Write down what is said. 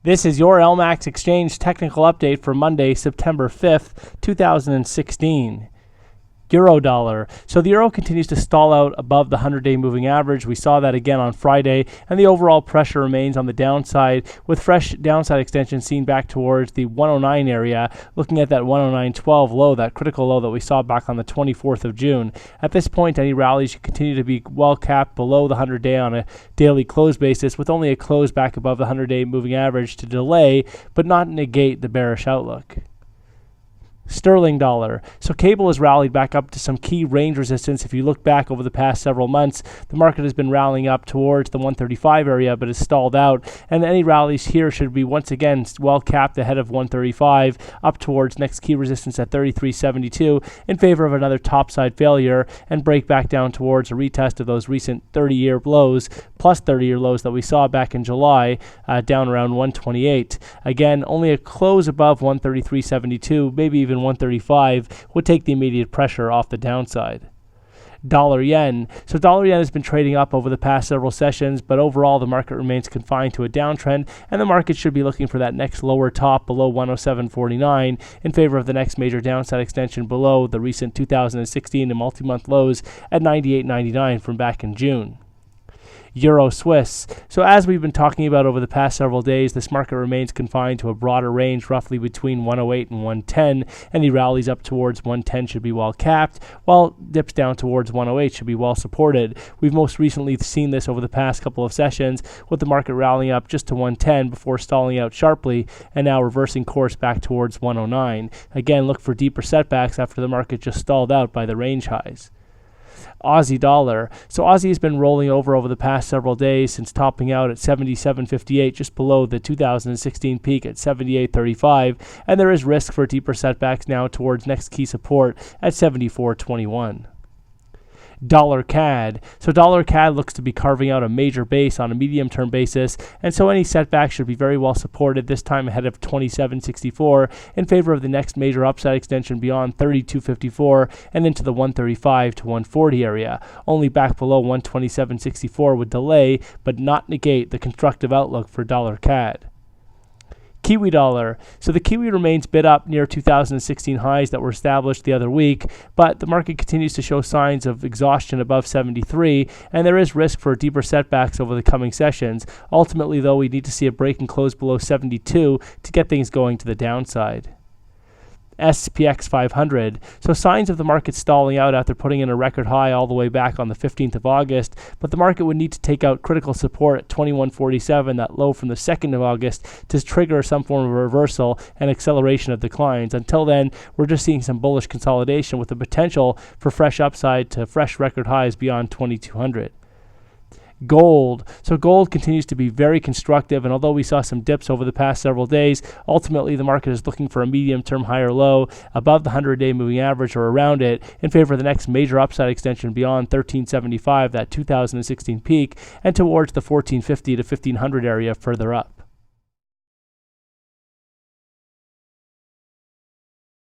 This is your LMAX Exchange technical update for Monday, September 5th, 2016. Euro dollar. So the euro continues to stall out above the 100-day moving average. We saw that again on Friday, and the overall pressure remains on the downside, with fresh downside extension seen back towards the 109 area, looking at that 109.12 low, that critical low that we saw back on the 24th of June. At this point, any rallies should continue to be well capped below the 100-day on a daily close basis, with only a close back above the 100-day moving average to delay, but not negate the bearish outlook. Sterling dollar. So cable has rallied back up to some key range resistance. If you look back over the past several months, the market has been rallying up towards the 135 area, but has stalled out. And any rallies here should be once again well capped ahead of 135, up towards next key resistance at 33.72 in favor of another topside failure and break back down towards a retest of those recent 30-year lows, plus 30-year lows that we saw back in July, down around 128. Again, only a close above 133.72, maybe even 135 would take the immediate pressure off the downside. Dollar yen. So dollar yen has been trading up over the past several sessions, but overall the market remains confined to a downtrend, and the market should be looking for that next lower top below 107.49 in favor of the next major downside extension below the recent 2016 and multi-month lows at 98.99 from back in June. Euro Swiss. So as we've been talking about over the past several days, this market remains confined to a broader range, roughly between 108 and 110. Any rallies up towards 110 should be well capped, while dips down towards 108 should be well supported. We've most recently seen this over the past couple of sessions, with the market rallying up just to 110 before stalling out sharply and now reversing course back towards 109. Again, look for deeper setbacks after the market just stalled out by the range highs. Aussie dollar. So Aussie has been rolling over the past several days since topping out at 77.58, just below the 2016 peak at 78.35, and there is risk for deeper setbacks now towards next key support at 74.21. Dollar CAD. So dollar CAD looks to be carving out a major base on a medium-term basis, and so any setback should be very well supported, this time ahead of 27.64 in favor of the next major upside extension beyond 32.54 and into the 135 to 140 area. Only back below 127.64 would delay but not negate the constructive outlook for dollar CAD. Kiwi dollar. So the Kiwi remains bid up near 2016 highs that were established the other week, but the market continues to show signs of exhaustion above 73, and there is risk for deeper setbacks over the coming sessions. Ultimately, though, we need to see a break and close below 72 to get things going to the downside. SPX 500. So signs of the market stalling out after putting in a record high all the way back on the 15th of August, but the market would need to take out critical support at 21.47, that low from the 2nd of August, to trigger some form of reversal and acceleration of declines. Until then, we're just seeing some bullish consolidation with the potential for fresh upside to fresh record highs beyond 2200. Gold. So gold continues to be very constructive, and although we saw some dips over the past several days, ultimately the market is looking for a medium-term higher low above the 100-day moving average or around it in favor of the next major upside extension beyond 1375, that 2016 peak, and towards the 1450 to 1500 area further up.